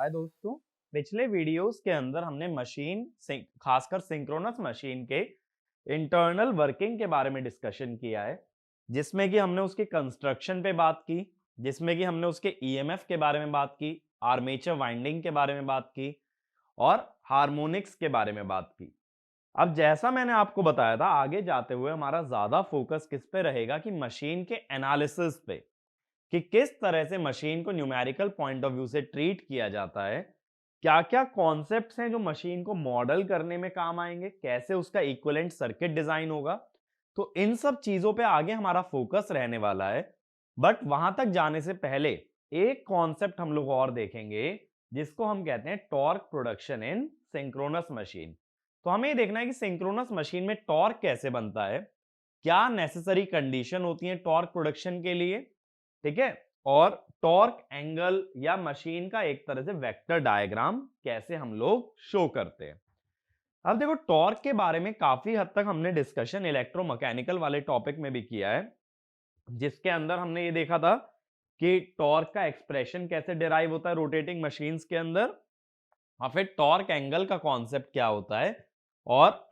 हाय दोस्तों। पिछले वीडियोस के अंदर हमने खासकर सिंक्रोनस मशीन के इंटरनल वर्किंग के बारे में डिस्कशन किया है, जिसमें कि हमने उसके कंस्ट्रक्शन पे बात की, जिसमें कि हमने उसके ईएमएफ के बारे में बात की, आर्मेचर वाइंडिंग के बारे में बात की और हार्मोनिक्स के बारे में बात की। अब जैसा मैंने आपको बताया था, आगे जाते हुए हमारा ज्यादा फोकस किस पे रहेगा कि मशीन के एनालिसिस पे, कि किस तरह से मशीन को न्यूमेरिकल पॉइंट ऑफ व्यू से ट्रीट किया जाता है, क्या क्या कॉन्सेप्ट्स हैं जो मशीन को मॉडल करने में काम आएंगे, कैसे उसका इक्विवेलेंट सर्किट डिजाइन होगा। तो इन सब चीजों पे आगे हमारा फोकस रहने वाला है। बट वहां तक जाने से पहले एक कॉन्सेप्ट हम लोग और देखेंगे, जिसको हम कहते हैं torque production in synchronous machine. तो हमें ये देखना है कि सिंक्रोनस मशीन में टॉर्क कैसे बनता है, क्या नेसेसरी कंडीशन होती है टॉर्क प्रोडक्शन के लिए, ठीक है, और टॉर्क एंगल या मशीन का एक तरह से वेक्टर डायग्राम कैसे हम लोग शो करते हैं। अब देखो, टॉर्क के बारे में काफी हद तक हमने डिस्कशन इलेक्ट्रोमैकेनिकल वाले टॉपिक में भी किया है, जिसके अंदर हमने ये देखा था कि टॉर्क का एक्सप्रेशन कैसे डिराइव होता है रोटेटिंग मशीन्स के अंदर, और फिर टॉर्क एंगल का कॉन्सेप्ट क्या होता है, और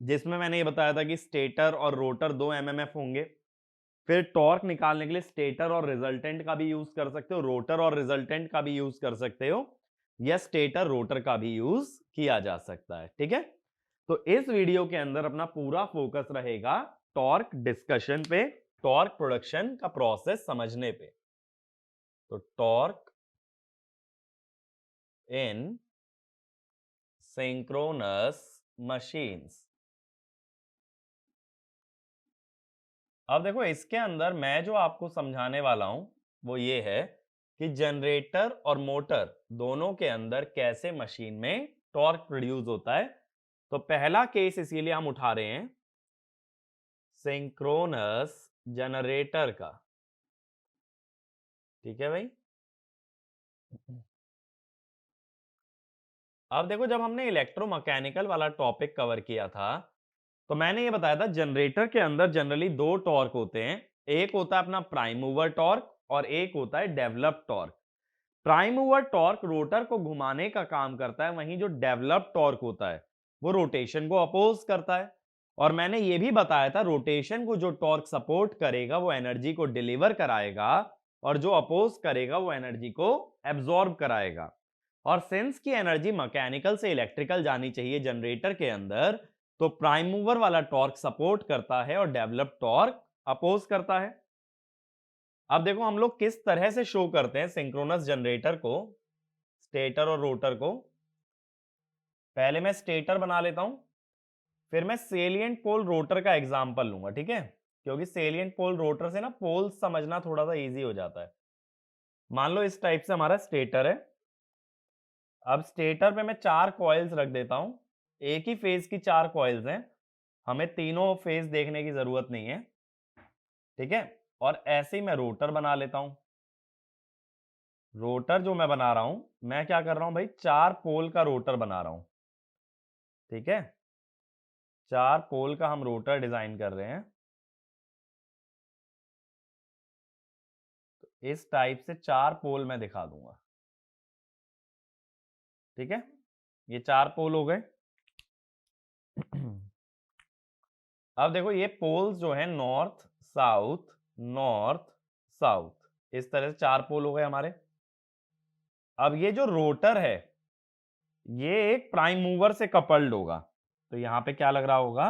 जिसमें मैंने ये बताया था कि स्टेटर और रोटर 2 एमएमएफ होंगे। फिर टॉर्क निकालने के लिए स्टेटर और रिजल्टेंट का भी यूज कर सकते हो, रोटर और रिजल्टेंट का भी यूज कर सकते हो, या स्टेटर रोटर का भी यूज किया जा सकता है। ठीक है, तो इस वीडियो के अंदर अपना पूरा फोकस रहेगा टॉर्क डिस्कशन पे, टॉर्क प्रोडक्शन का प्रोसेस समझने पे। तो टॉर्क इन सिंक्रोनस मशीन्स। अब देखो, इसके अंदर मैं जो आपको समझाने वाला हूं वो ये है कि जनरेटर और मोटर दोनों के अंदर कैसे मशीन में टॉर्क प्रोड्यूस होता है। तो पहला केस इसीलिए हम उठा रहे हैं सिंक्रोनस जनरेटर का। ठीक है भाई। अब देखो, जब हमने इलेक्ट्रोमैकेनिकल वाला टॉपिक कवर किया था, तो मैंने ये बताया था जनरेटर के अंदर जनरली दो टॉर्क होते हैं। एक होता है अपना प्राइम मूवर टॉर्क और एक होता है develop torque. Prime mover torque rotor को घुमाने का काम करता है, वहीं जो डेवलप टॉर्क होता है वो रोटेशन को अपोज करता है। और मैंने ये भी बताया था रोटेशन को जो टॉर्क सपोर्ट करेगा वो एनर्जी को डिलीवर कराएगा, और जो अपोज करेगा वो एनर्जी को एब्जॉर्ब कराएगा। और सिंस की एनर्जी मैकेनिकल से इलेक्ट्रिकल जानी चाहिए जनरेटर के अंदर, तो प्राइम मूवर वाला टॉर्क सपोर्ट करता है और डेवलप टॉर्क अपोज करता है। अब देखो, हम लोग किस तरह से शो करते हैं सिंक्रोनस जनरेटर को, स्टेटर और रोटर को। पहले मैं स्टेटर बना लेता हूं, फिर मैं सेलिएंट पोल रोटर का एग्जांपल लूंगा, ठीक है, क्योंकि सेलिएंट पोल रोटर से ना पोल समझना थोड़ा सा इजी हो जाता है। मान लो इस टाइप से हमारा स्टेटर है। अब स्टेटर पे मैं 4 कॉइल्स रख देता हूं। एक ही फेज की 4 कॉइल्स हैं, हमें तीनों फेज देखने की जरूरत नहीं है। ठीक है, और ऐसे ही मैं रोटर बना लेता हूं। रोटर जो मैं बना रहा हूं, मैं क्या कर रहा हूं भाई, 4 पोल का रोटर बना रहा हूं। ठीक है, 4 पोल का हम रोटर डिजाइन कर रहे हैं। तो इस टाइप से 4 पोल मैं दिखा दूंगा। ठीक है, ये 4 पोल हो गए। अब देखो, ये पोल्स जो है नॉर्थ साउथ, नॉर्थ साउथ, इस तरह से 4 पोल हो गए हमारे। अब ये जो रोटर है, ये एक प्राइम मूवर से कपल्ड होगा। तो यहां पे क्या लग रहा होगा,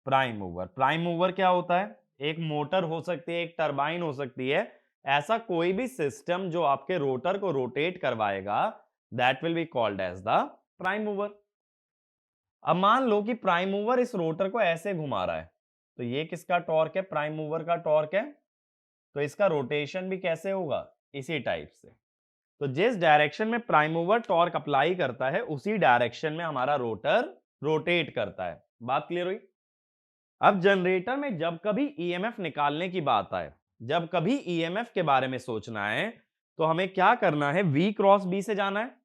प्राइम मूवर। प्राइम मूवर क्या होता है, एक मोटर हो सकती है, एक टरबाइन हो सकती है, ऐसा कोई भी सिस्टम जो आपके रोटर को रोटेट करवाएगा, that will be called as the prime mover. अब मान लो कि प्राइम मूवर इस रोटर को ऐसे घुमा रहा है, तो ये किसका टॉर्क है, प्राइम मूवर का टॉर्क है। तो इसका रोटेशन भी कैसे होगा, इसी टाइप से। तो जिस डायरेक्शन में प्राइम मूवर टॉर्क अप्लाई करता है, उसी डायरेक्शन में हमारा रोटर रोटेट करता है। बात क्लियर हुई। अब जनरेटर में जब कभी ईएमएफ निकालने की बात आए, जब कभी ईएमएफ के बारे में सोचना है, तो हमें क्या करना है, V क्रॉस B से जाना है।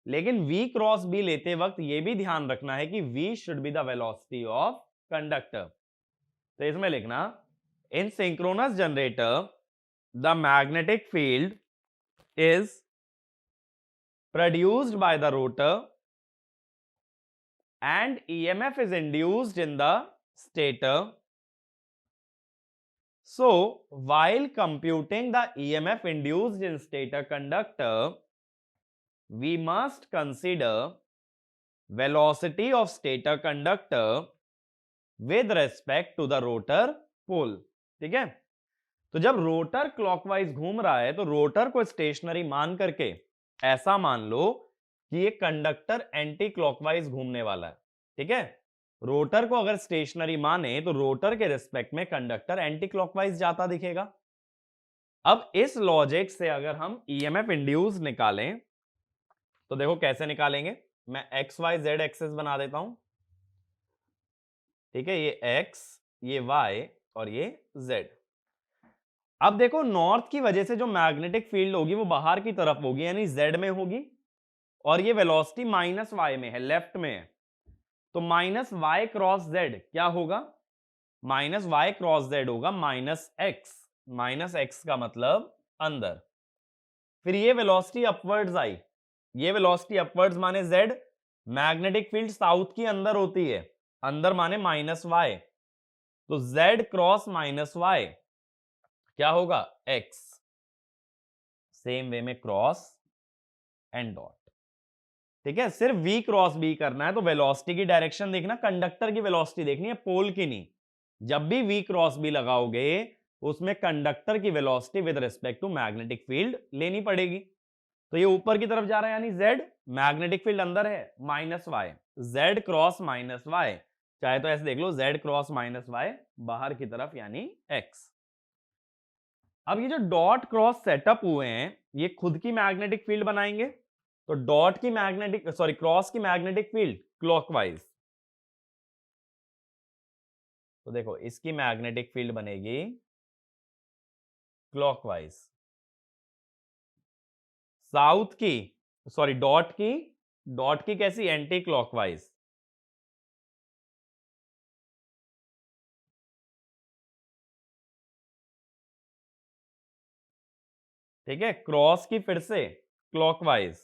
लेकिन V क्रॉस B लेते वक्त यह भी ध्यान रखना है कि V should be the velocity of conductor. तो इसमें लिखना, in synchronous generator the magnetic field is produced by the rotor and EMF is induced in the stator. So while computing the EMF induced in stator conductor, we must consider velocity of stator conductor with respect to the rotor pole. ठीक है, तो जब rotor clockwise घूम रहा है तो rotor को stationery मान करके ऐसा मान लो कि ये कंडक्टर एंटी क्लॉकवाइज घूमने वाला है। ठीक है, रोटर को अगर स्टेशनरी माने तो रोटर के रिस्पेक्ट में कंडक्टर एंटी क्लॉकवाइज जाता दिखेगा। अब इस लॉजिक से अगर हम ईएमएफ इंड्यूस निकालें तो देखो कैसे निकालेंगे। मैं एक्स वाई जेड एक्सेस बना देता हूं। ठीक है, ये एक्स, ये वाई और ये जेड। अब देखो नॉर्थ की वजह से जो मैग्नेटिक फील्ड होगी वो बाहर की तरफ होगी, यानी जेड में होगी, और ये वेलोसिटी माइनस वाई में है, लेफ्ट में है। तो माइनस वाई क्रॉस जेड क्या होगा? माइनस वाई क्रॉस जेड होगा माइनस एक्स। माइनस एक्स का मतलब अंदर। फिर ये वेलोसिटी अपवर्ड्स आई, ये वेलोसिटी अपवर्ड्स माने जेड, मैग्नेटिक फील्ड साउथ की अंदर होती है, अंदर माने माइनस वाई, तो जेड क्रॉस माइनस वाई क्या होगा? एक्स। सेम वे में क्रॉस एंड डॉट। ठीक है, सिर्फ v क्रॉस b करना है, तो वेलोसिटी की डायरेक्शन देखना, कंडक्टर की वेलोसिटी देखनी है, पोल की नहीं। जब भी v क्रॉस b लगाओगे उसमें कंडक्टर की velocity with respect to magnetic field लेनी पड़ेगी। तो ये ऊपर की तरफ जा रहा है यानी z, मैग्नेटिक फील्ड अंदर है minus y, z cross minus y, चाहे तो ऐसे देख लो z क्रॉस माइनस वाई बाहर की तरफ यानी x। अब ये जो डॉट क्रॉस सेटअप हुए हैं ये खुद की मैग्नेटिक फील्ड बनाएंगे, तो डॉट की मैग्नेटिक सॉरी क्रॉस की मैग्नेटिक फील्ड क्लॉकवाइज, तो देखो इसकी मैग्नेटिक फील्ड बनेगी क्लॉकवाइज। साउथ की सॉरी डॉट की कैसी? Anti clockwise. ठीक है, क्रॉस की फिर से क्लॉकवाइज।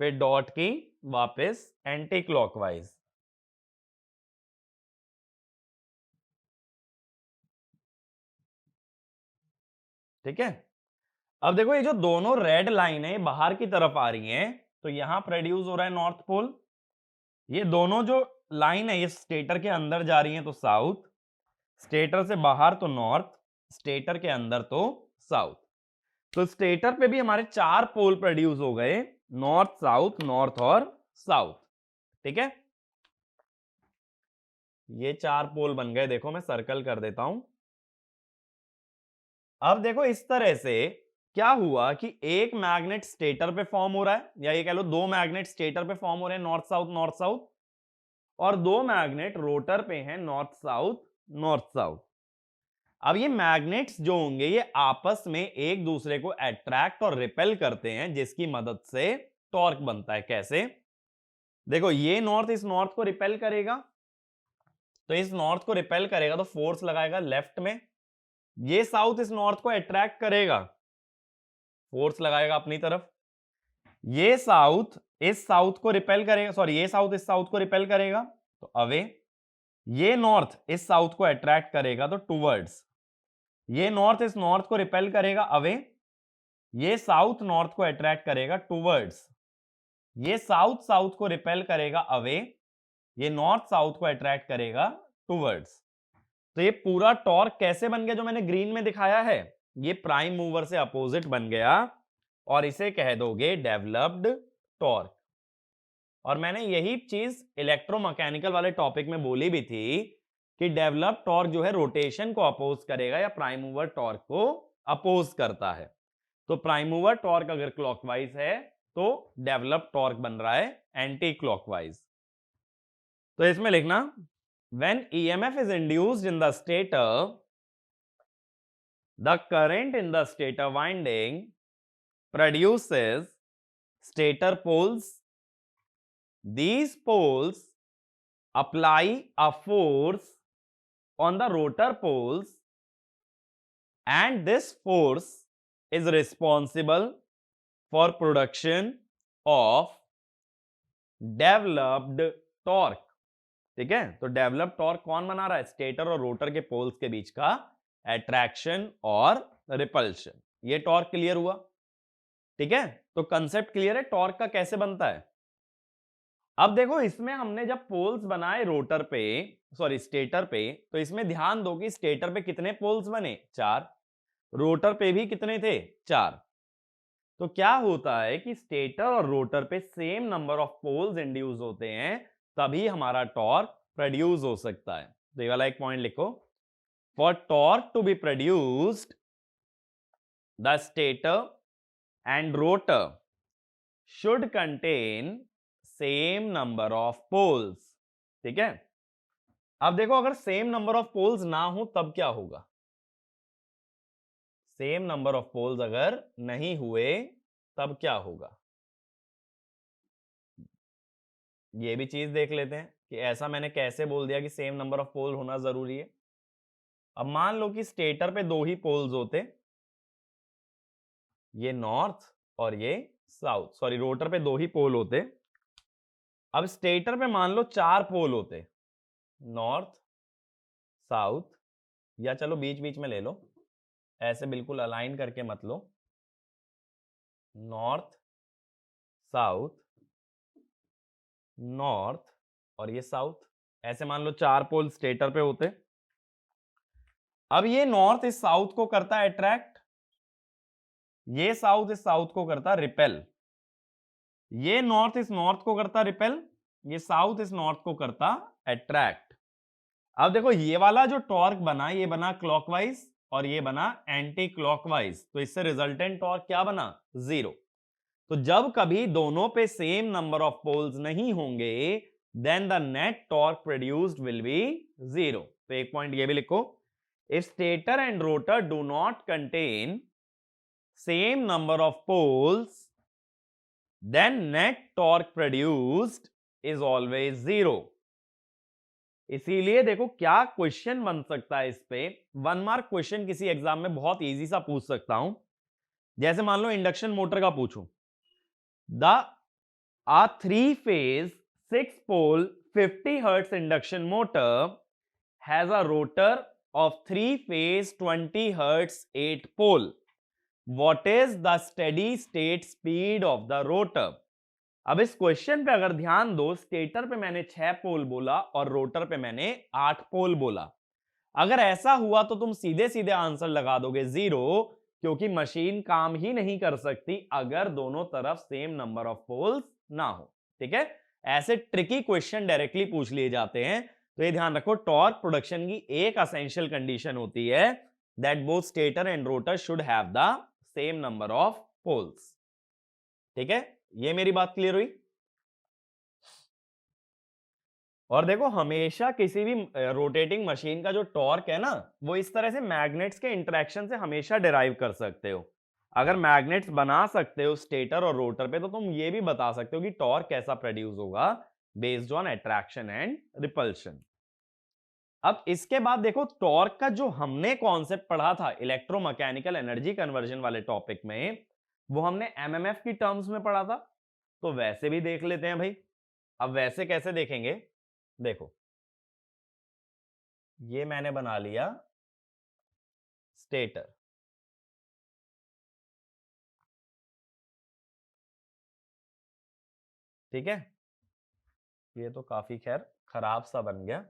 फिर डॉट की वापस एंटी क्लॉकवाइज। ठीक है, अब देखो ये जो दोनों रेड लाइन है बाहर की तरफ आ रही हैं, तो यहां प्रोड्यूस हो रहा है नॉर्थ पोल। ये दोनों जो लाइन है ये स्टेटर के अंदर जा रही हैं तो साउथ, स्टेटर से बाहर तो नॉर्थ, स्टेटर के अंदर तो साउथ। तो स्टेटर पे भी हमारे 4 पोल प्रोड्यूस हो गए, नॉर्थ और साउथ। ठीक है, ये 4 पोल बन गए, देखो मैं सर्कल कर देता हूं। अब देखो इस तरह से क्या हुआ कि एक मैग्नेट स्टेटर पे फॉर्म हो रहा है, या ये कह लो 2 मैग्नेट स्टेटर पे फॉर्म हो रहे हैं नॉर्थ साउथ, और 2 मैग्नेट रोटर पे हैं नॉर्थ साउथ। अब ये मैग्नेट्स जो होंगे ये आपस में एक दूसरे को अट्रैक्ट और रिपेल करते हैं, जिसकी मदद से टॉर्क बनता है। कैसे? देखो ये नॉर्थ इस नॉर्थ को रिपेल करेगा, तो इस नॉर्थ को रिपेल करेगा तो फोर्स लगाएगा लेफ्ट में, ये साउथ इस नॉर्थ को अट्रैक्ट करेगा, फोर्स लगाएगा अपनी तरफ, ये साउथ इस साउथ को रिपेल करेगा, सॉरी ये साउथ इस साउथ को रिपेल करेगा तो अवे, ये नॉर्थ इस साउथ को अट्रैक्ट करेगा तो टुवर्ड्स, ये नॉर्थ इस नॉर्थ को रिपेल करेगा अवे, ये साउथ नॉर्थ को अट्रैक्ट करेगा टुवर्ड्स, ये साउथ साउथ को रिपेल करेगा अवे, ये नॉर्थ साउथ को अट्रैक्ट करेगा टुवर्ड्स। तो ये पूरा टॉर्क कैसे बन गया जो मैंने ग्रीन में दिखाया है? ये प्राइम मूवर से अपोजिट बन गया, और इसे कह दोगे डेवलप्ड टॉर्क। और मैंने यही चीज इलेक्ट्रोमैकेनिकल वाले टॉपिक में बोली भी थी कि डेवलप टॉर्क जो है रोटेशन को अपोज करेगा या प्राइम मूवर टॉर्क को अपोज करता है। तो प्राइम मूवर टॉर्क अगर क्लॉकवाइज है तो डेवलप टॉर्क बन रहा है एंटी क्लॉकवाइज। तो इसमें लिखना when EMF is induced in the stator, the current in the stator winding produces stator poles. These poles apply a force on the rotor poles, and this force is responsible for production of developed torque. ठीक है, तो develop torque कौन बना रहा है? Stator और rotor के poles के बीच का अट्रैक्शन और रिपल्शन। ये टॉर्क क्लियर हुआ? ठीक है, तो कंसेप्ट क्लियर है टॉर्क का कैसे बनता है। अब देखो इसमें हमने जब पोल्स बनाए रोटर पे, सॉरी स्टेटर पे, तो इसमें ध्यान दो कि स्टेटर पे कितने पोल्स बने? 4। रोटर पे भी कितने थे? 4। तो क्या होता है कि स्टेटर और रोटर पे same number of poles induce होते हैं, तभी हमारा टॉर्क प्रोड्यूस हो सकता है। तो ये वाला एक पॉइंट लिखो, for torque to be produced the stator and rotor should contain same number of poles. ठीक है, अब देखो अगर सेम नंबर ऑफ पोल्स ना हो तब क्या होगा? सेम नंबर ऑफ पोल्स अगर नहीं हुए तब क्या होगा? ये भी चीज देख लेते हैं कि ऐसा मैंने कैसे बोल दिया कि सेम नंबर ऑफ पोल होना जरूरी है। अब मान लो कि स्टेटर पे 2 ही पोल्स होते, ये नॉर्थ और ये साउथ, सॉरी रोटर पे 2 ही पोल होते। अब स्टेटर पे मान लो 4 पोल होते, नॉर्थ, साउथ, या चलो बीच बीच में ले लो, ऐसे बिल्कुल अलाइन करके मत लो, नॉर्थ, साउथ, नॉर्थ और ये साउथ, ऐसे मान लो 4 पोल स्टेटर पे होते। अब ये नॉर्थ इस साउथ को करता है अट्रैक्ट, ये साउथ इस साउथ को करता रिपेल, ये नॉर्थ इस नॉर्थ को करता रिपेल, ये साउथ इस नॉर्थ को करता अट्रैक्ट। अब देखो ये वाला जो टॉर्क बना, ये बना क्लॉकवाइज और ये बना एंटी क्लॉकवाइज, तो इससे रिजल्टेंट टॉर्क क्या बना? 0। तो जब कभी दोनों पे सेम नंबर ऑफ पोल्स नहीं होंगे, then the net torque produced will be 0। तो एक पॉइंट ये भी लिखो, if stator and rotor do not contain same number of poles, then net torque produced is always 0। इसीलिए देखो क्या क्वेश्चन बन सकता है इस पे, 1 मार्क क्वेश्चन किसी एग्जाम में बहुत इजी सा पूछ सकता हूं। जैसे मान लो इंडक्शन मोटर का पूछूं, the a 3-phase 6-pole 50 hertz induction motor has a rotor of 3-phase 20 hertz 8-pole, what is the steady state speed of the rotor। अब इस क्वेश्चन पे अगर ध्यान दो, स्टेटर पे मैंने 6 पोल बोला और रोटर पे मैंने 8 पोल बोला। अगर ऐसा हुआ तो तुम सीधे सीधे आंसर लगा दोगे 0, क्योंकि मशीन काम ही नहीं कर सकती अगर दोनों तरफ सेम नंबर ऑफ पोल्स ना हो। ठीक है, ऐसे ट्रिकी क्वेश्चन डायरेक्टली पूछ लिए जाते हैं। तो ये ध्यान रखो, टॉर्क प्रोडक्शन की एक एसेंशियल कंडीशन होती है that both stator and rotor should have the same number of poles. ठीक है, ये मेरी बात क्लियर हुई। और देखो हमेशा किसी भी रोटेटिंग मशीन का जो टॉर्क है ना, वो इस तरह से मैग्नेट्स के इंटरेक्शन से हमेशा डिराइव कर सकते हो। अगर मैग्नेट्स बना सकते हो स्टेटर और रोटर पे, तो तुम ये भी बता सकते हो कि टॉर्क कैसा प्रोड्यूस होगा based on attraction and repulsion. अब इसके बाद देखो टॉर्क का जो हमने कॉन्सेप्ट पढ़ा था इलेक्ट्रोमैकेनिकल एनर्जी कन्वर्जन वाले टॉपिक में, वो हमने एमएमएफ की टर्म्स में पढ़ा था। तो वैसे भी देख लेते हैं भाई। अब वैसे कैसे देखेंगे, देखो ये मैंने बना लिया स्टेटर, ठीक है, ये तो काफी खैर खराब सा बन गया,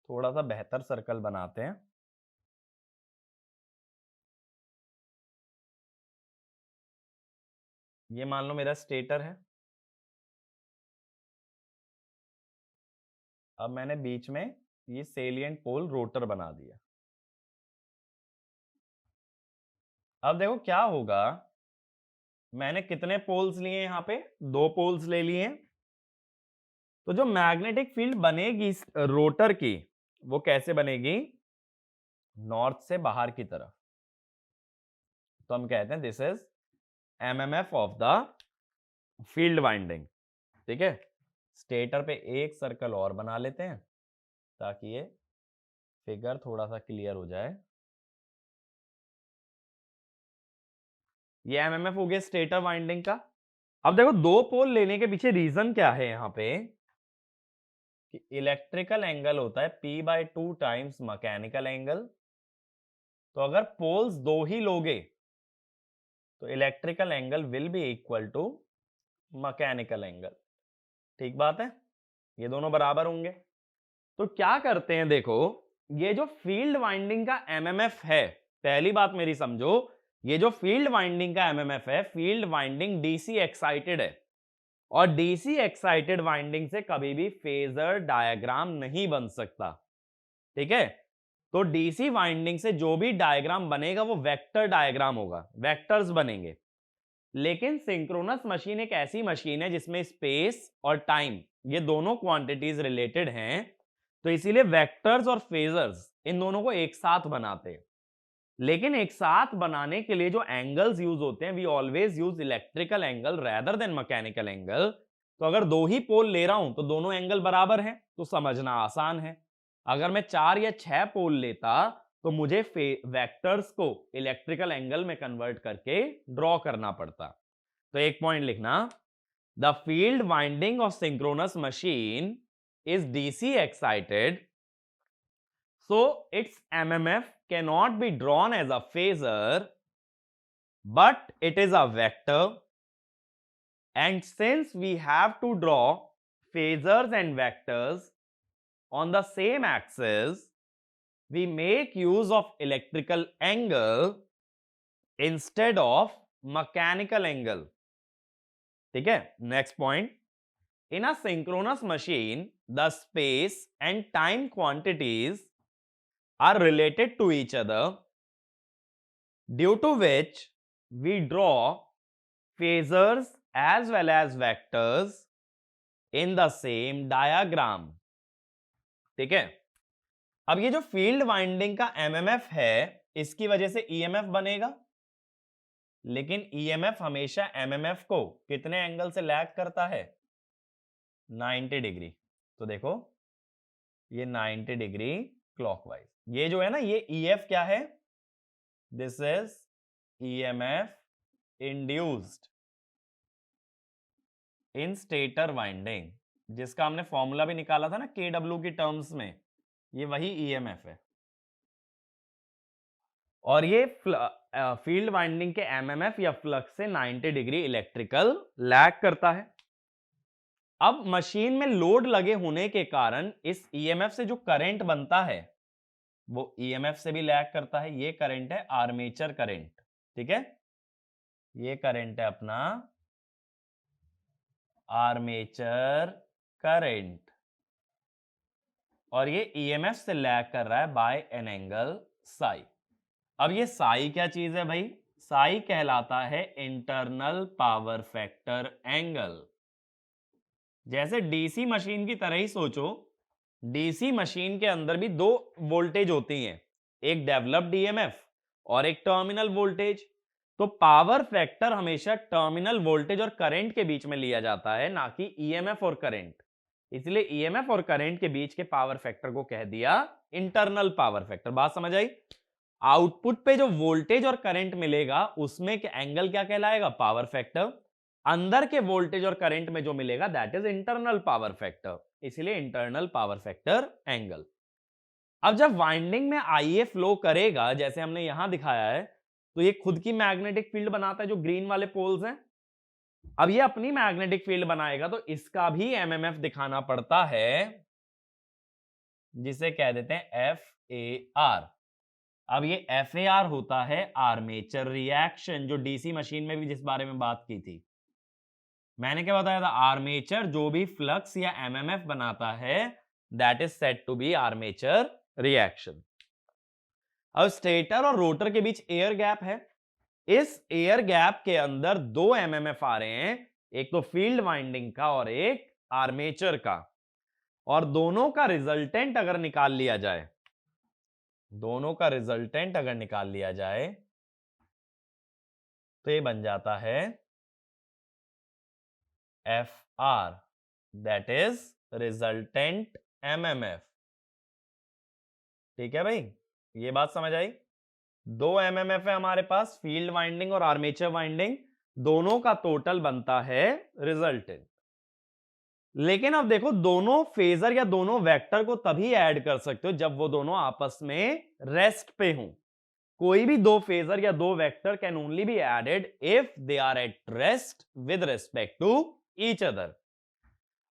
थोड़ा सा बेहतर सर्कल बनाते हैं। ये मान लो मेरा स्टेटर है, अब मैंने बीच में ये सेलिएंट पोल रोटर बना दिया। अब देखो क्या होगा, मैंने कितने पोल्स लिए यहां पे? 2 पोल्स ले लिए। तो जो मैग्नेटिक फील्ड बनेगी रोटर की, वो कैसे बनेगी? नॉर्थ से बाहर की तरफ। तो हम कहते हैं this is MMF of the field winding. ठीक है, स्टेटर पे एक सर्कल और बना लेते हैं ताकि ये फिगर थोड़ा सा क्लियर हो जाए। ये एमएमएफ हो गया स्टेटर वाइंडिंग का। अब देखो दो पोल लेने के पीछे रीजन क्या है यहां पे कि इलेक्ट्रिकल एंगल होता है P/2 टाइम्स मैकेनिकल एंगल। तो अगर पोल्स दो ही लोगे तो electrical angle will be equal to mechanical angle. ठीक बात है, ये दोनों बराबर होंगे। तो क्या करते हैं, देखो ये जो फील्ड वाइंडिंग का एमएमएफ है, पहली बात मेरी समझो, ये जो फील्ड वाइंडिंग का एमएमएफ है, फील्ड वाइंडिंग डीसी एक्साइटेड है और डीसी एक्साइटेड वाइंडिंग से कभी भी फेजर डायग्राम नहीं बन सकता। ठीक है, तो डीसी वाइंडिंग से जो भी डायग्राम बनेगा वो वेक्टर डायग्राम होगा, वेक्टर्स बनेंगे। लेकिन सिंक्रोनस मशीन एक ऐसी मशीन है जिसमें स्पेस और टाइम ये दोनों क्वांटिटीज रिलेटेड हैं, तो इसीलिए वेक्टर्स और फेजर्स इन दोनों को एक साथ बनाते हैं। लेकिन एक साथ बनाने के लिए जो एंगल्स यूज होते हैं, we always use electrical angle rather than mechanical angle. तो अगर दो ही पोल ले रहा हूं तो दोनों एंगल बराबर हैं, तो समझना आसान है। अगर मैं 4 या 6 पोल लेता तो मुझे वेक्टर्स को इलेक्ट्रिकल एंगल में कन्वर्ट करके ड्रॉ करना पड़ता। तो एक पॉइंट लिखना, the field winding of synchronous machine is DC excited, so its MMF cannot be drawn as a phasor, but it is a vector. And since we have to draw phasors and vectors on the same axis, we make use of electrical angle instead of mechanical angle. ठीक है, next point. In a synchronous machine, the space and time quantities are related to each other, due to which we draw phasors as well as vectors in the same diagram. ठीक है, अब ये जो field winding का MMF है, इसकी वजह से ईएमएफ बनेगा, लेकिन ईएमएफ हमेशा एमएमएफ को कितने एंगल से लैग करता है, 90 डिग्री। तो देखो ये 90 डिग्री क्लॉकवाइज। ये जो है ना, ये ईएफ क्या है, this is EMF induced in stator winding, जिसका हमने फॉर्मूला भी निकाला था ना केडब्ल्यू की टर्म्स में, ये वही ईएमएफ है। और ये फील्ड वाइंडिंग के एमएमएफ या फ्लक्स से 90 डिग्री इलेक्ट्रिकल लैग करता है। अब मशीन में लोड लगे होने के कारण इस ईएमएफ से जो करंट बनता है वो ईएमएफ से भी लैग करता है। ये करंट है आर्मेचर करंट। ठीक है, ये करंट है अपना आर्मेचर करंट, और ये ईएमएफ से लैग कर रहा है बाय एन एंगल साई। अब ये साई क्या चीज है भाई, साई कहलाता है इंटरनल पावर फैक्टर एंगल। जैसे डीसी मशीन की तरह ही सोचो, डीसी मशीन के अंदर भी दो वोल्टेज होती हैं, एक डेवलप्ड ईएमएफ और एक टर्मिनल वोल्टेज। तो पावर फैक्टर हमेशा टर्मिनल वोल्टेज और करंट के बीच में लिया जाता है, ना कि ईएमएफ और करंट। इसलिए ईएमएफ और करंट के बीच के पावर फैक्टर को कह दिया इंटरनल पावर फैक्टर। बात समझ आई? आउटपुट पे जो वोल्टेज और करंट मिलेगा उसमें एंगल क्या कहलाएगा, पावर फैक्टर। अंदर के वोल्टेज और करंट में जो मिलेगा that is internal power factor, इसलिए इंटरनल पावर फैक्टर एंगल। अब जब वाइंडिंग में आईए फ्लो करेगा, जैसे हमने यहां दिखाया है, तो ये खुद की मैग्नेटिक फील्ड बनाता है, जो ग्रीन वाले पोल्स हैं। अब ये अपनी मैग्नेटिक फील्ड बनाएगा तो इसका भी एमएमएफ दिखाना पड़ता है, जिसे कह देते हैं एफ ए आर। अब ये एफ ए आर होता है आर्मेचर रिएक्शन, जो डीसी मशीन में भी जिस बारे में बात की थी मैंने, क्या बताया था, आर्मेचर जो भी फ्लक्स या एमएमएफ बनाता है that is said to be armature reaction. अब स्टेटर और रोटर के बीच एयर गैप है, इस एयर गैप के अंदर दो एमएमएफ आ रहे हैं, एक तो फील्ड वाइंडिंग का और एक आर्मेचर का, और दोनों का रिजल्टेंट अगर निकाल लिया जाए, दोनों का रिजल्टेंट अगर निकाल लिया जाए तो ये बन जाता है F R, that is resultant MMF. ठीक है भाई, ये बात समझ आई। 2 एमएमएफ है हमारे पास, फील्ड वाइंडिंग और आर्मेचर वाइंडिंग, दोनों का टोटल बनता है रिजल्टेंट। लेकिन अब देखो, दोनों फेजर या दोनों वेक्टर को तभी ऐड कर सकते हो जब वो दोनों आपस में रेस्ट पे हों। कोई भी दो फेजर या दो vector can only be added if they are at rest with respect to each other.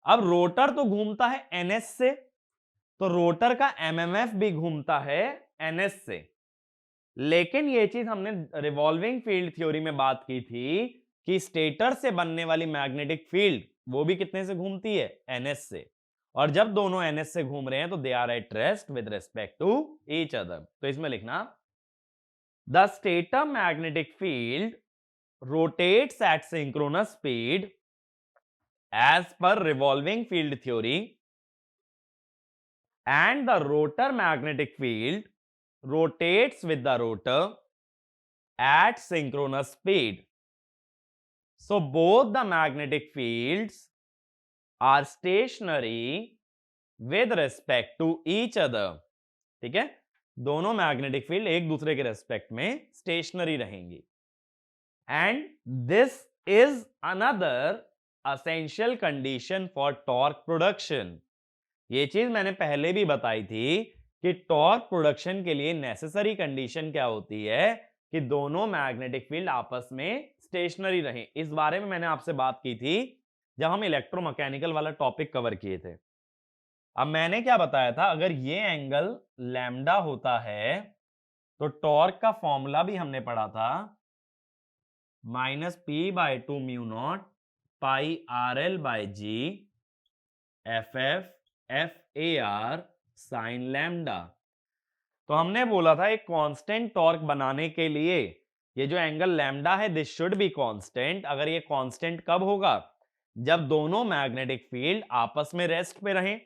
अब रोटर तो घूमता है एनएस से, तो रोटर का एमएमएफ भी घूमता है एनएस से। लेकिन ये चीज हमने रिवॉल्विंग फील्ड थ्योरी में बात की थी कि स्टेटर से बनने वाली मैग्नेटिक फील्ड वो भी कितने से घूमती है, एनएस से। और जब दोनों एनएस से घूम रहे हैं तो they are at rest with respect to each other. तो इसमें लिखना, the stator magnetic field rotates at synchronous speed as per revolving field theory, and the rotor magnetic field rotates with the rotor at synchronous speed. So both the magnetic fields are stationary with respect to each other. ठीक है, दोनों magnetic field एक दूसरे के respect में stationery रहेंगी। And this is another essential condition for torque production. ये चीज मैंने पहले भी बताई थी कि टॉर्क प्रोडक्शन के लिए नेसेसरी कंडीशन क्या होती है कि दोनों मैग्नेटिक फील्ड आपस में स्टेशनरी रहें। इस बारे में मैंने आपसे बात की थी जब हम इलेक्ट्रोमैकेनिकल वाला टॉपिक कवर किए थे। अब मैंने क्या बताया था, अगर ये एंगल लैम्डा होता है तो टॉर्क का फॉर्मूला भी हमने पढ़ा था, -p/2 म्यू नॉट पाई RL/g FF sin लैम्डा। तो हमने बोला था एक कांस्टेंट टॉर्क बनाने के लिए ये जो एंगल लैम्डा है दिस शुड बी कांस्टेंट। अगर ये कांस्टेंट कब होगा, जब दोनों मैग्नेटिक फील्ड आपस में रेस्ट पे रहें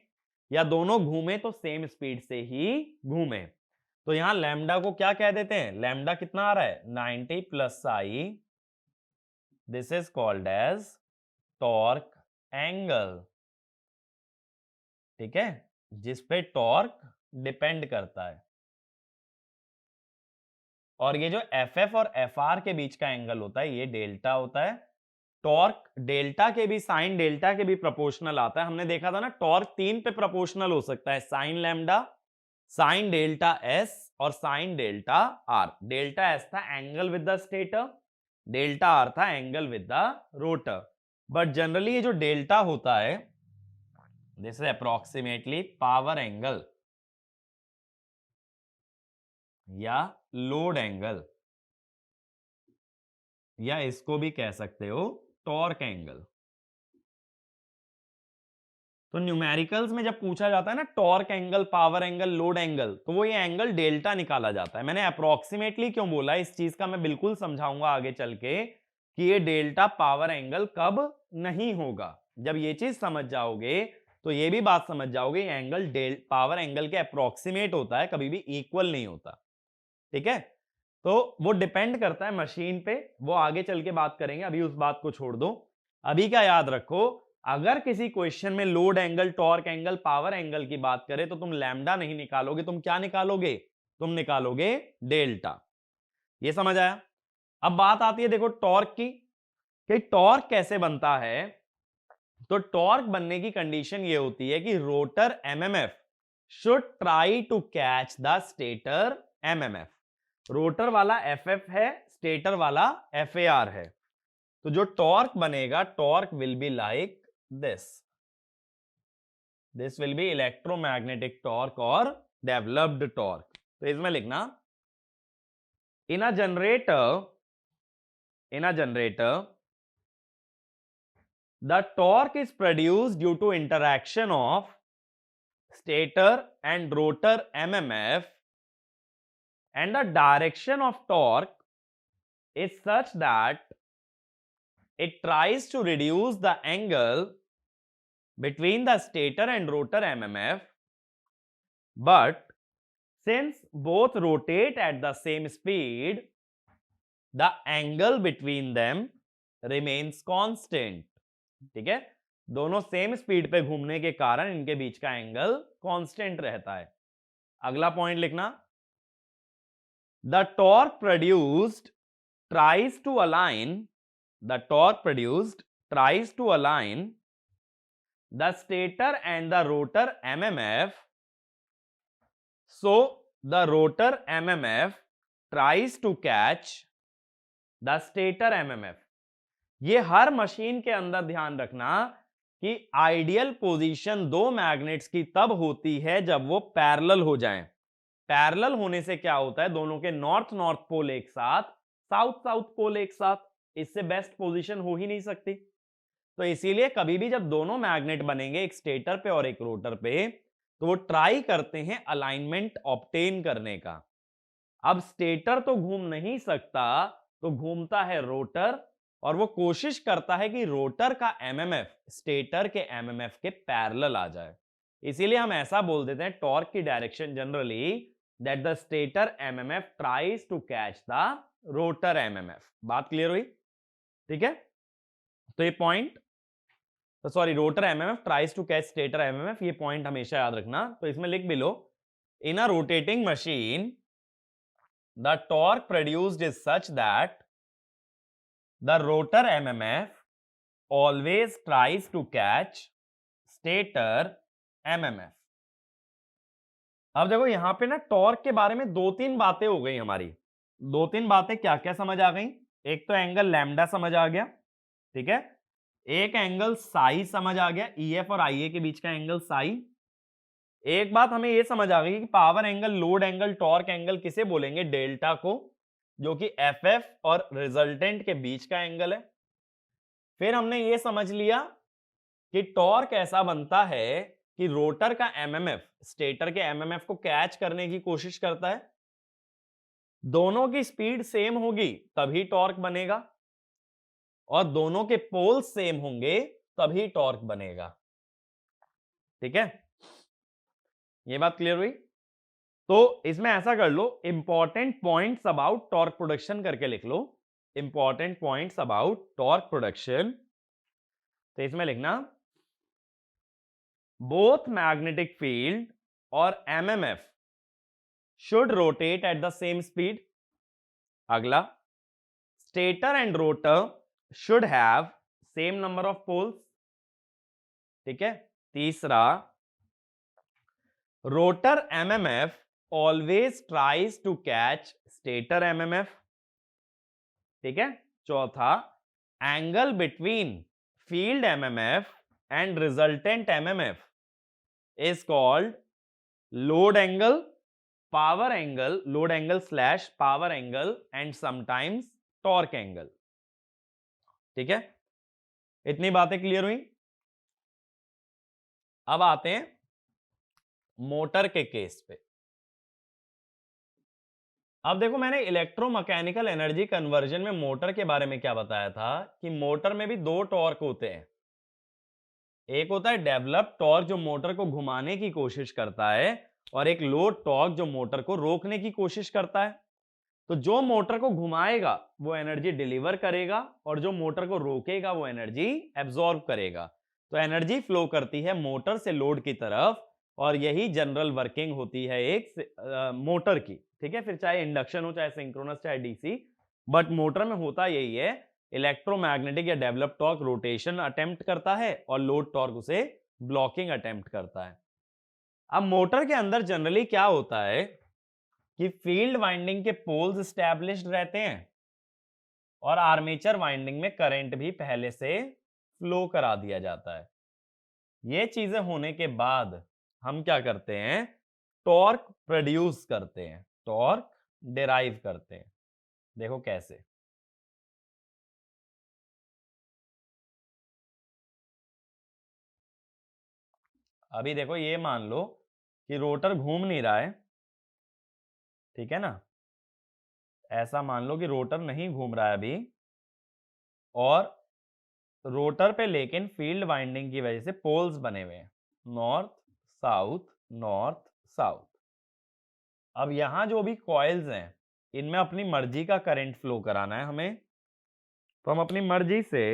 या दोनों घूमे तो सेम स्पीड से ही घूमे। तो यहां लैम्डा को क्या कह देते हैं, लैम्डा कितना आ रहा है 90 plus i, this is called as torque angle. ठीक है, जिस पे टॉर्क डिपेंड करता है। और ये जो एफ और एफ के बीच का एंगल होता है ये डेल्टा होता है। टॉर्क डेल्टा के भी, साइन डेल्टा के भी प्रोपोर्शनल आता है। हमने देखा था ना, टॉर्क 3 पे प्रोपोर्शनल हो सकता है, sine lambda, sine delta S और sine delta R. Delta S था angle with the stator, delta R था angle with the rotor. But generally ये जो डेल्टा होता है this is approximately power angle या लोड एंगल, या इसको भी कह सकते हो टॉर्क एंगल। तो न्यूमेरिकल्स में जब पूछा जाता है ना torque angle, power angle, load angle, तो वो ये एंगल डेल्टा निकाला जाता है। मैंने अप्रोक्सीमेटली क्यों बोला, इस चीज का मैं बिल्कुल समझाऊंगा आगे चल के कि ये डेल्टा पावर एंगल कब नहीं होगा। जब ये चीज समझ जाओगे तो ये भी बात समझ जाओगे एंगल पावर एंगल के अप्रोक्सीमेट होता है, कभी भी इक्वल नहीं होता। ठीक है, तो वो डिपेंड करता है मशीन पे, वो आगे चल के बात करेंगे, अभी उस बात को छोड़ दो। अभी क्या याद रखो, अगर किसी क्वेश्चन में load angle, torque angle, power angle की बात करें तो तुम लैम्डा नहीं निकालोगे, तुम क्या निकालोगे, तुम निकालोगे डेल्टा। ये समझ आया। अब बात आती है देखो टॉर्क की, कि टॉर्क कैसे बनता है। तो टॉर्क बनने की कंडीशन ये होती है कि rotor MMF should try to catch the stator MMF. Rotor वाला एफएफ है, स्टेटर वाला एफएआर है। तो जो टॉर्क बनेगा, torque will be like this will be electromagnetic torque और डेवलप्ड टॉर्क। तो इसमें लिखना, in a generator the torque is produced due to interaction of stator and rotor mmf, and the direction of torque is such that it tries to reduce the angle between the stator and rotor mmf, but since both rotate at the same speed the angle between them remains constant। ठीक है, दोनों same speed पे घूमने के कारण इनके बीच का angle constant रहता है। अगला पॉइंट लिखना, the torque produced tries to align the torque produced tries to align the stator and the rotor mmf, so the rotor mmf tries to catch the stator mmf. ये हर machine के अंदर ध्यान रखना कि आइडियल पोजीशन दो magnets की तब होती है जब वो पैरेलल हो जाएं। पैरेलल होने से क्या होता है, दोनों के नॉर्थ नॉर्थ पोल एक साथ, साउथ साउथ पोल एक साथ, इससे बेस्ट पोजीशन हो ही नहीं सकती। तो इसीलिए कभी भी जब दोनों मैग्नेट बनेंगे, एक स्टेटर पे और एक रोटर पे, तो वो ट्राई करते हैं अलाइनमेंट ऑब्टेन करने का। अब स्टेटर तो घूम नहीं सकता, तो घूमता है रोटर, और वो कोशिश करता है कि रोटर का एमएमएफ स्टेटर के एमएमएफ के पैरेलल आ जाए। इसीलिए हम ऐसा बोल देते हैं टॉर्क की direction generally that the stator MMF tries to catch the rotor MMF. बात क्लियर हुई? ठीक है, तो ये point, sorry, rotor MMF tries to catch stator MMF, ये पॉइंट हमेशा याद रखना। तो इसमें लिख भी लो, in a rotating machine the torque produced is such that the rotor mmf always tries to catch stator mmf। अब देखो यहां पे ना टॉर्क के बारे में दो तीन बातें हो गई हमारी। दो तीन बातें क्या क्या समझ आ गई? एक तो एंगल लैम्डा समझ आ गया, ठीक है, एक एंगल साई समझ आ गया, ईएफ और आईए के बीच का एंगल साई। एक बात हमें यह समझ आ गई कि power angle, load angle, torque angle किसे बोलेंगे? डेल्टा को, जो कि एफएफ और रिजल्टेंट के बीच का एंगल है। फिर हमने ये समझ लिया कि टॉर्क ऐसा बनता है कि रोटर का एमएमएफ स्टेटर के एमएमएफ को कैच करने की कोशिश करता है, दोनों की स्पीड सेम होगी तभी टॉर्क बनेगा, और दोनों के पोल्स सेम होंगे तभी टॉर्क बनेगा। ठीक है, ये बात क्लियर हुई? तो इसमें ऐसा कर लो, important points about torque production करके लिख लो, important points about torque production. तो इसमें लिखना, both magnetic field or MMF should rotate at the same speed। अगला, stator and rotor should have same number of poles। ठीक है, तीसरा, rotor MMF always tries to catch stator MMF। ठीक है, चौथा, angle between field MMF and resultant MMF is called load angle, power angle, load angle slash power angle and sometimes torque angle। ठीक है, इतनी बातें क्लियर हुई? अब आते हैं मोटर के केस पे। अब देखो, मैंने इलेक्ट्रोमैकेनिकल एनर्जी कन्वर्जन में मोटर के बारे में क्या बताया था कि मोटर में भी दो टॉर्क होते हैं। एक होता है डेवलप टॉर्क जो मोटर को घुमाने की कोशिश करता है, और एक लोड टॉर्क जो मोटर को रोकने की कोशिश करता है। तो जो मोटर को घुमाएगा वो एनर्जी डिलीवर करेगा, और जो मोटर को रोकेगा वो एनर्जी एब्जॉर्ब करेगा। तो एनर्जी फ्लो करती है मोटर से लोड की तरफ, और यही जनरल वर्किंग होती है एक मोटर की। ठीक है, फिर चाहे इंडक्शन हो, चाहे सिंक्रोनस, चाहे डीसी, बट मोटर में होता यही है, इलेक्ट्रोमैग्नेटिक या डेवलप टॉर्क रोटेशन अटेम्प्ट करता है और लोड टॉर्क उसे ब्लॉकिंग अटेम्प्ट करता है। अब मोटर के अंदर जनरली क्या होता है कि फील्ड वाइंडिंग के पोल्स एस्टैब्लिश्ड रहते हैं, और आर्मेचर वाइंडिंग में करंट भी पहले से फ्लो करा दिया जाता है। ये चीजें होने के बाद हम क्या करते हैं? टॉर्क प्रोड्यूस करते हैं, टॉर्क डिराइव करते हैं। देखो कैसे। अभी देखो, ये मान लो कि रोटर घूम नहीं रहा है, ठीक है ना, ऐसा मान लो कि रोटर नहीं घूम रहा है अभी, और रोटर पे लेकिन फील्ड वाइंडिंग की वजह से पोल्स बने हुए हैं, नॉर्थ साउथ नॉर्थ साउथ। अब यहां जो भी कॉइल्स हैं, इनमें अपनी मर्जी का करंट फ्लो कराना है हमें, तो हम अपनी मर्जी से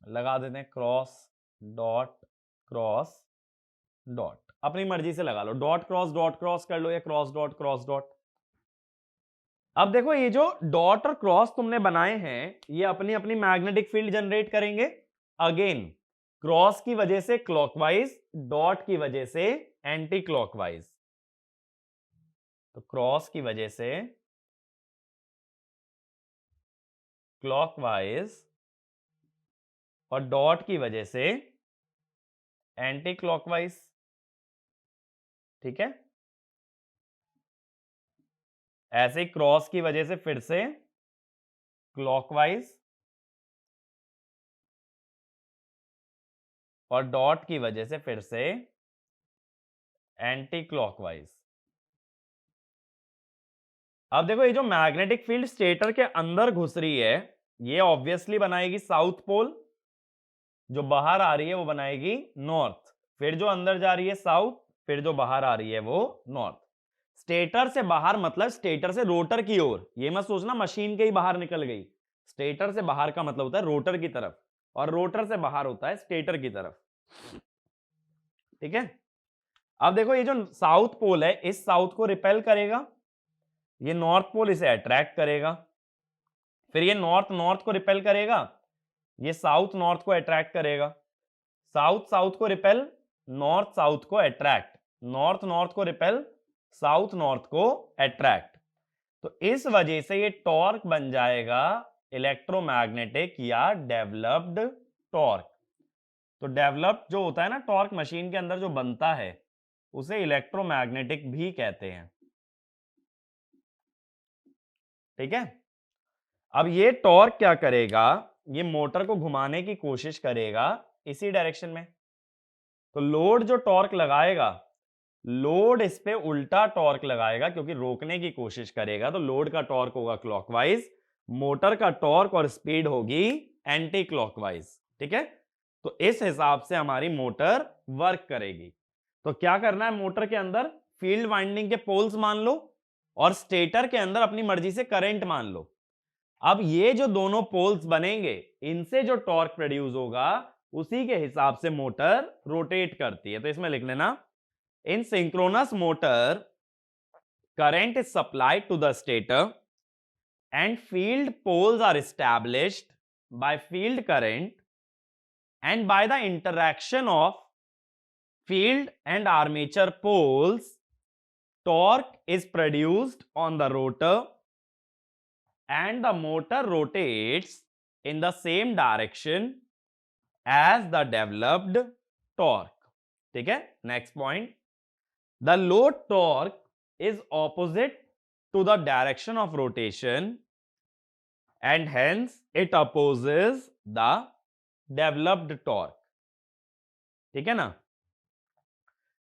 लगा देते हैं क्रॉस डॉट क्रॉस डॉट। अपनी मर्जी से लगा लो, डॉट क्रॉस कर लो या क्रॉस डॉट। अब देखो ये जो डॉट और क्रॉस तुमने बनाए हैं ये अपनी अपनी मैग्नेटिक फील्ड जनरेट करेंगे। अगेन क्रॉस की वजह से क्लॉकवाइज, डॉट की वजह से एंटी क्लॉकवाइज। तो क्रॉस की वजह से क्लॉकवाइज और डॉट की वजह से एंटी क्लॉकवाइज। ठीक है, ऐसे ही क्रॉस की वजह से फिर से क्लॉकवाइज और डॉट की वजह से फिर से एंटी क्लॉकवाइज। अब देखो ये जो मैग्नेटिक फील्ड स्टेटर के अंदर घुस रही है ये ऑब्वियसली बनाएगी साउथ पोल, जो बाहर आ रही है वो बनाएगी नॉर्थ, फिर जो अंदर जा रही है साउथ, फिर जो बाहर आ रही है वो नॉर्थ। स्टेटर से बाहर मतलब स्टेटर से रोटर की ओर, ये मत सोचना मशीन के ही बाहर निकल गई। स्टेटर से बाहर का मतलब होता है रोटर की तरफ, और रोटर से बाहर होता है स्टेटर की तरफ। ठीक है, अब देखो ये जो साउथ पोल है इस साउथ को रिपेल करेगा, ये नॉर्थ पोल इसे अट्रैक्ट करेगा, फिर ये नॉर्थ नॉर्थ को रिपेल करेगा, ये साउथ नॉर्थ को अट्रैक्ट करेगा, साउथ साउथ को रिपेल, नॉर्थ साउथ को अट्रैक्ट, नॉर्थ नॉर्थ को रिपेल, साउथ नॉर्थ को अट्रैक्ट। तो इस वजह से ये टॉर्क बन जाएगा इलेक्ट्रोमैग्नेटिक या डेवलप्ड टॉर्क। तो डेवलप्ड जो होता है ना टॉर्क मशीन के अंदर जो बनता है उसे इलेक्ट्रोमैग्नेटिक भी कहते हैं। ठीक है, अब ये टॉर्क क्या करेगा, ये मोटर को घुमाने की कोशिश करेगा इसी डायरेक्शन में। तो लोड जो टॉर्क लगाएगा, लोड इस पे उल्टा टॉर्क लगाएगा क्योंकि रोकने की कोशिश करेगा, तो लोड का टॉर्क होगा क्लॉकवाइज, मोटर का टॉर्क और स्पीड होगी एंटी क्लॉकवाइज। ठीक है, तो इस हिसाब से हमारी मोटर वर्क करेगी। तो क्या करना है मोटर के अंदर, फील्ड वाइंडिंग के पोल्स मान लो और स्टेटर के अंदर अपनी मर्जी से करंट मान लो। अब ये जो दोनों पोल्स बनेंगे इनसे जो टॉर्क प्रोड्यूस होगा उसी के हिसाब से मोटर रोटेट करती है। तो इसमें लिख लेना, in synchronous motor current is supplied to the stator and field poles are established by field current, and by the interaction of field and armature poles torque is produced on the rotor and the motor rotates in the same direction as the developed torque. ठीक है, next point, the load torque is opposite to the direction of rotation and hence it opposes the developed torque. ठीक है ना।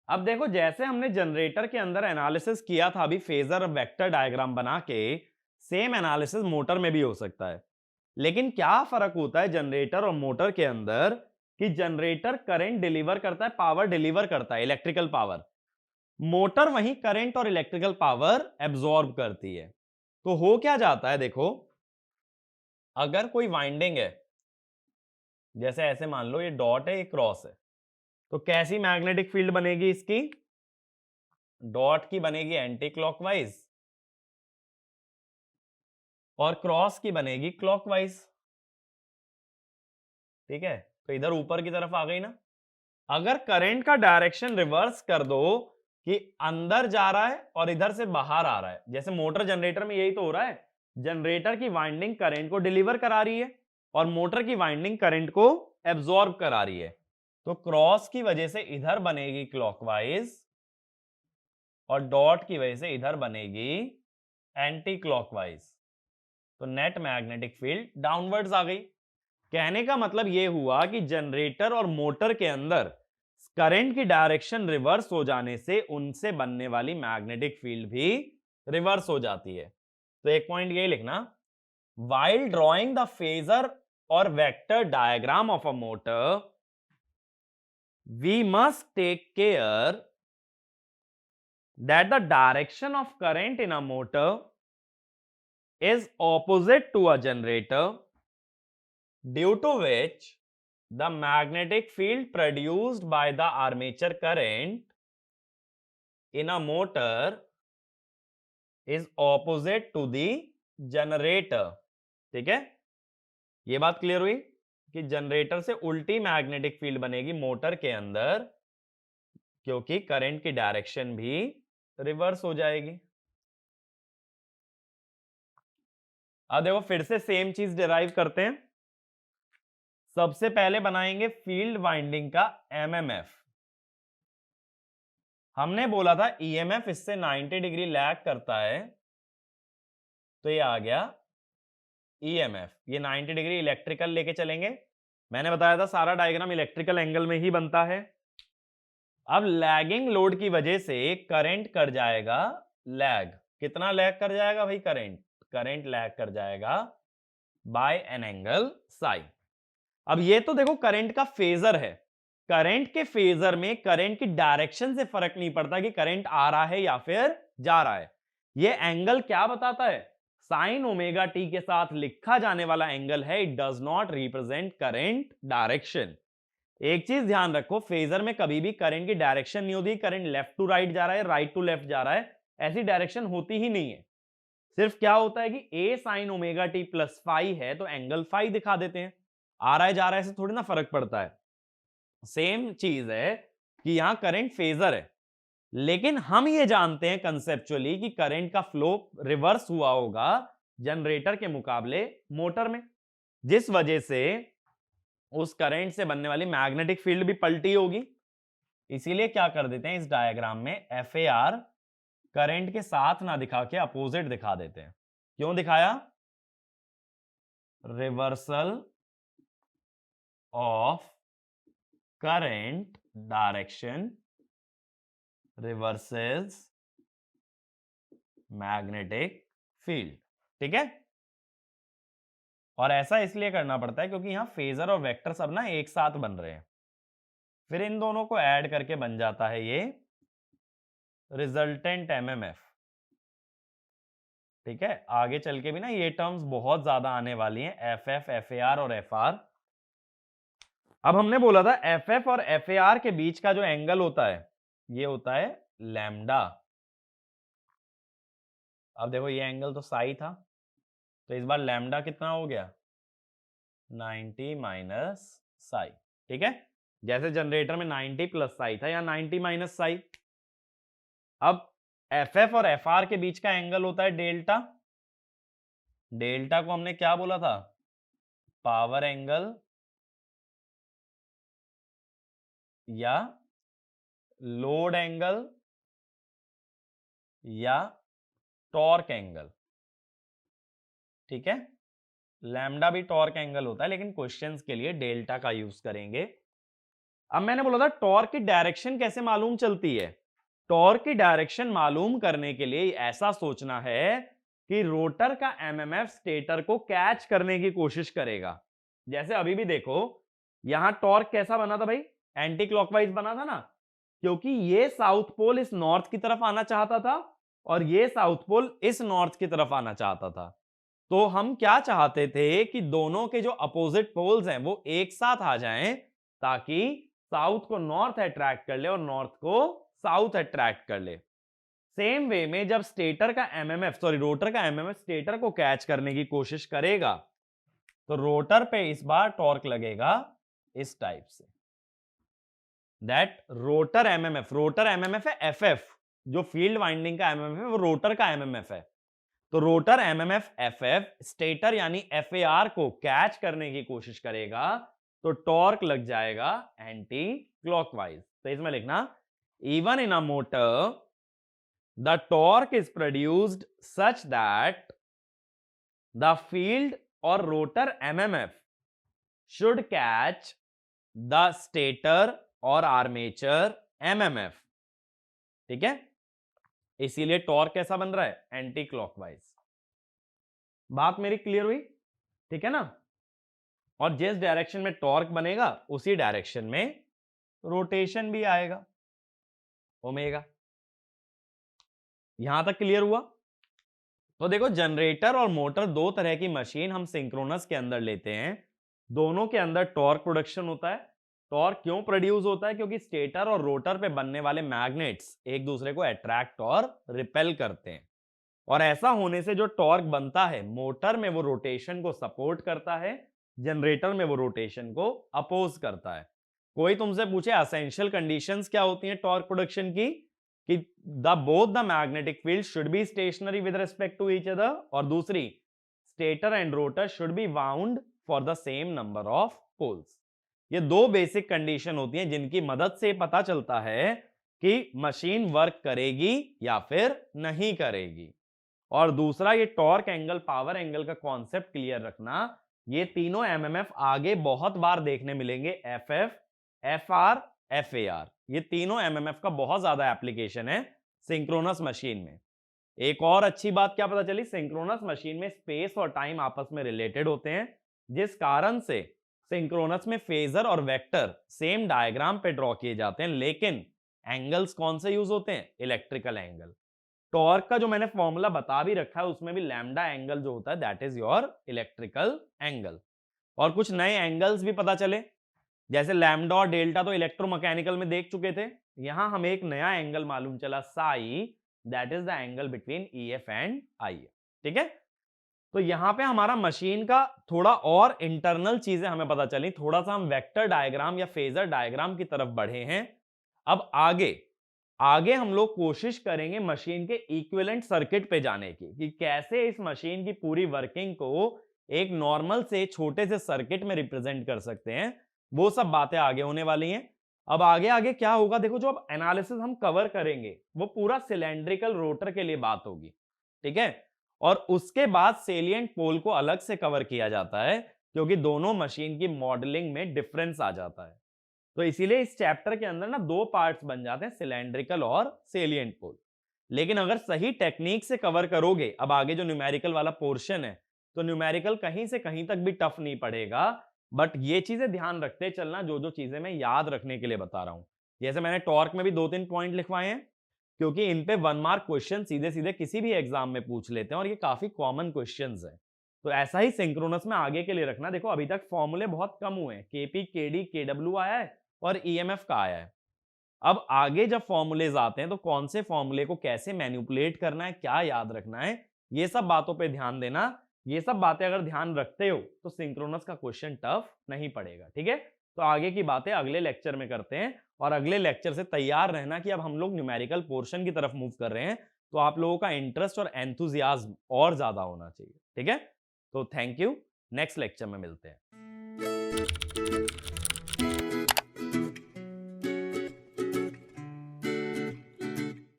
अब देखो जैसे हमने generator के अंदर एनालिसिस किया था अभी फेजर वेक्टर डायग्राम बना के, सेम एनालिसिस मोटर में भी हो सकता है। लेकिन क्या फर्क होता है जनरेटर और मोटर के अंदर, कि जनरेटर करंट डिलीवर करता है, पावर डिलीवर करता है, इलेक्ट्रिकल पावर, मोटर वहीं करंट और इलेक्ट्रिकल पावर एब्जॉर्ब करती है। तो हो क्या जाता है, देखो अगर कोई वाइंडिंग है, जैसे ऐसे मान लो ये डॉट है ये क्रॉस है, तो कैसी मैग्नेटिक फील्ड बनेगी इसकी, डॉट की बनेगी एंटी क्लॉकवाइज और क्रॉस की बनेगी क्लॉकवाइज। ठीक है, तो इधर ऊपर की तरफ आ गई ना। अगर करंट का डायरेक्शन रिवर्स कर दो कि अंदर जा रहा है और इधर से बाहर आ रहा है, जैसे मोटर जनरेटर में यही तो हो रहा है, जनरेटर की वाइंडिंग करंट को डिलीवर करा रही है और मोटर की वाइंडिंग करंट को एब्जॉर्ब करा रही है। तो क्रॉस की वजह से इधर बनेगी क्लॉकवाइज और डॉट की वजह से इधर बनेगी एंटी क्लॉकवाइज। तो नेट मैग्नेटिक फील्ड डाउनवर्ड्स आ गई। कहने का मतलब यह हुआ कि जनरेटर और मोटर के अंदर करंट की डायरेक्शन रिवर्स हो जाने से उनसे बनने वाली मैग्नेटिक फील्ड भी रिवर्स हो जाती है। तो एक पॉइंट यही लिखना, while drawing the phasor or vector diagram of a motor we must take care that the direction of current in a motor is opposite to a generator, due to which the magnetic field produced by the armature current in a motor is opposite to the generator. ठीक है, ये बात clear हुई कि generator से उल्टी magnetic field बनेगी motor के अंदर, क्योंकि करंट की डायरेक्शन भी रिवर्स हो जाएगी। अब देखो फिर से सेम चीज डिराइव करते हैं। सबसे पहले बनाएंगे फील्ड वाइंडिंग का एमएमएफ। हमने बोला था ईएमएफ इससे 90 डिग्री लैग करता है, तो ये आ गया ईएमएफ। ये 90 डिग्री इलेक्ट्रिकल लेके चलेंगे। मैंने बताया था सारा डायग्राम इलेक्ट्रिकल एंगल में ही बनता है। अब लैगिंग लोड की वजह से करंट कर जाएगा लैग। कितना लैग कर जाएगा भाई? करंट लैग कर जाएगा बाय एन एंगल साई। अब ये तो देखो करंट का फेजर है। करंट के फेजर में करंट की डायरेक्शन से फर्क नहीं पड़ता कि करंट आ रहा है या फिर जा रहा है। ये एंगल क्या बताता है? साइन ओमेगा टी के साथ लिखा जाने वाला एंगल है। It does not represent current direction. एक चीज ध्यान रखो, फेजर में कभी भी करंट की डायरेक्शन नहीं होती। करंट लेफ्ट टू राइट जा रहा है, राइट टू लेफ्ट जा रहा है, ऐसी डायरेक्शन होती ही नहीं है। सिर्फ क्या होता है कि a sine omega t plus phi है तो एंगल फाई दिखा देते हैं। आ रहा है जा रहा है से थोड़ी ना फर्क पड़ता है। सेम चीज है कि यहां करंट फेजर है, लेकिन हम ये जानते हैं कंसेप्चुअली कि करंट का फ्लो रिवर्स हुआ होगा जनरेटर के मुकाबले मोटर में, जिस वजह से उस करंट से बनने वाली मैग्नेटिक फील्ड भी पलटी होगी। इसीलिए क्या कर देते हैं, इस डायग्राम में एफ ए आर करंट के साथ ना दिखा के अपोजिट दिखा देते हैं। क्यों दिखाया? Reversal of current direction reverses magnetic field. ठीक है, और ऐसा इसलिए करना पड़ता है क्योंकि यहां फेजर और वेक्टर सब ना एक साथ बन रहे हैं। फिर इन दोनों को ऐड करके बन जाता है ये रिजल्टेंट एमएमएफ। ठीक है, आगे चल के भी ना ये टर्म्स बहुत ज्यादा आने वाली हैं, F F, F A R और एफ आर। अब हमने बोला था एफ एफ और एफ ए आर के बीच का जो एंगल होता है ये होता है लैम्डा। अब देखो ये एंगल तो साई था, तो इस बार लैम्डा कितना हो गया? 90 माइनस साई। ठीक है, जैसे जनरेटर में 90 प्लस साई था या 90 माइनस साई। अब एफ एफ और एफ आर के बीच का एंगल होता है डेल्टा। डेल्टा को हमने क्या बोला था? पावर एंगल या लोड एंगल या टॉर्क एंगल। ठीक है, लैम्डा भी टॉर्क एंगल होता है, लेकिन क्वेश्चंस के लिए डेल्टा का यूज करेंगे। अब मैंने बोला था टॉर्क की डायरेक्शन कैसे मालूम चलती है? टॉर्क की डायरेक्शन मालूम करने के लिए ऐसा सोचना है कि रोटर का एमएमएफ स्टेटर को कैच करने की कोशिश करेगा। जैसे अभी भी देखो यहां टॉर्क कैसा बना था भाई? एंटी क्लॉकवाइज बना था ना, क्योंकि ये साउथ पोल इस नॉर्थ की तरफ आना चाहता था और ये साउथ पोल इस नॉर्थ की तरफ आना चाहता था। तो हम क्या चाहते थे कि दोनों के जो अपोजिट पोल्स हैं वो एक साथ आ जाएं, ताकि साउथ को नॉर्थ अट्रैक्ट कर ले और नॉर्थ को साउथ अट्रैक्ट कर ले। सेम वे में जब स्टेटर का एमएमएफ रोटर का एमएमएफ स्टेटर को कैच करने की कोशिश करेगा तो रोटर पे इस बार टॉर्क लगेगा इस टाइप से। दैट रोटर एमएमएफ है एफएफ, जो फील्ड वाइंडिंग का एमएमएफ है वो रोटर का एमएमएफ है। तो रोटर एमएमएफ एफएफ स्टेटर यानी एफएआर को कैच करने की कोशिश करेगा तो टॉर्क लग जाएगा एंटी क्लॉकवाइज। तो इसमें लिखना even in a motor the torque is produced such that the field और rotor MMF should catch the stator और आर्मेचर एमएमएफ। ठीक है, इसीलिए टॉर्क कैसा बन रहा है? Anticlockwise. बात मेरी क्लियर हुई? ठीक है ना, और जिस डायरेक्शन में टॉर्क बनेगा उसी डायरेक्शन में रोटेशन भी आएगा ओमेगा। यहां तक क्लियर हुआ? तो देखो जनरेटर और मोटर दो तरह की मशीन हम सिंक्रोनस के अंदर लेते हैं। दोनों के अंदर टॉर्क प्रोडक्शन होता है टॉर्क क्यों प्रोड्यूस होता है? क्योंकि स्टेटर और रोटर पे बनने वाले मैग्नेट्स एक दूसरे को अट्रैक्ट और रिपेल करते हैं, और ऐसा होने से जो टॉर्क बनता है, मोटर में वो रोटेशन को सपोर्ट करता है, जनरेटर में वो रोटेशन को अपोज करता है। कोई तुमसे पूछे एसेंशियल कंडीशंस क्या होती हैं टॉर्क प्रोडक्शन की, कि the both the magnetic field should be stationary with respect to each other, और दूसरी stator and rotor should be wound for the same number of poles. ये दो बेसिक कंडीशन होती हैं जिनकी मदद से पता चलता है कि मशीन वर्क करेगी या फिर नहीं करेगी। और दूसरा, ये टॉर्क एंगल, पावर एंगल का कॉन्सेप्ट क्लियर रखना। ये तीनों एमएमएफ आगे बहुत बार देखने मिलेंगे, एफएफ, एफआर, एफएआर, ये तीनों एमएमएफ का बहुत ज्यादा एप्लीकेशन है सिंक्रोनस मशीन में। एक और अच्छी बात क्या पता चली, सिंक्रोनस मशीन में स्पेस और टाइम आपस में रिलेटेड होते हैं, जिस कारण से सिंक्रोनस में फेजर और वेक्टर सेम डायग्राम पे ड्रॉ किए जाते हैं, लेकिन एंगल्स कौन से यूज होते हैं? Electrical angle. टॉर्क का जो मैंने फॉर्मूला बता भी रखा है, उसमें भी लैम्डा एंगल जो होता है that is your electrical angle. और कुछ नए एंगल्स भी पता चले, जैसे लैम्डा और डेल्टा तो इलेक्ट्रोमैकेनिकल में देख चुके थे, यहां हमें एक नया एंगल मालूम चला, Sai, that is the angle between EF and if. ठीक है, तो यहां पे हमारा मशीन का थोड़ा और इंटरनल चीजें हमें पता चली, थोड़ा सा हम वेक्टर डायग्राम या फेजर डायग्राम की तरफ बढ़े हैं। अब आगे आगे हम लोग कोशिश करेंगे मशीन के इक्विवेलेंट सर्किट पे जाने की, कि कैसे इस मशीन की पूरी वर्किंग को एक नॉर्मल से छोटे से सर्किट में रिप्रेजेंट कर सकते हैं। वो सब बातें आगे होने वाली हैं। अब आगे आगे क्या होगा देखो, जो अब एनालिसिस हम कवर करेंगे वो पूरा सिलेंड्रिकल रोटर के लिए बात होगी, ठीक है। और उसके बाद सेलिएंट पोल को अलग से कवर किया जाता है, क्योंकि दोनों मशीन की मॉडलिंग में डिफरेंस आ जाता है। तो इसीलिए इस चैप्टर के अंदर ना दो पार्ट्स बन जाते हैं, सिलेंड्रिकल और सेलिएंट पोल। लेकिन अगर सही टेक्निक से कवर करोगे, अब आगे जो न्यूमेरिकल वाला पोर्शन है, तो न्यूमेरिकल कहीं से कहीं तक भी टफ नहीं पड़ेगा। बट ये चीजें ध्यान रखते चलना, जो जो चीजें मैं याद रखने के लिए बता रहा हूं। जैसे मैंने टॉर्क में भी 2-3 पॉइंट लिखवाए हैं, क्योंकि इन पे 1 मार्क क्वेश्चन सीधे सीधे किसी भी एग्जाम में पूछ लेते हैं, और ये काफी कॉमन क्वेश्चंस है। तो ऐसा ही सिंक्रोनस में आगे के लिए रखना। देखो अभी तक फॉर्मूले बहुत कम हुए हैं, केपी, केडी, केडब्ल्यू आया है और ईएमएफ का आया है। अब आगे जब फॉर्मूलेज आते हैं, तो कौन से फॉर्मूले को कैसे मैनिपुलेट करना है, क्या याद रखना है, ये सब बातों पे ध्यान देना। ये सब बातें अगर ध्यान रखते हो तो सिंक्रोनस का क्वेश्चन टफ नहीं पड़ेगा, ठीक है। तो आगे की बातें अगले लेक्चर में करते हैं, और अगले लेक्चर से तैयार रहना कि अब हम लोग न्यूमेरिकल पोर्शन की तरफ मूव कर रहे हैं, तो आप लोगों का इंटरेस्ट और एंथुजियाज्म और ज्यादा होना चाहिए, ठीक है। तो थैंक यू, नेक्स्ट लेक्चर में मिलते हैं।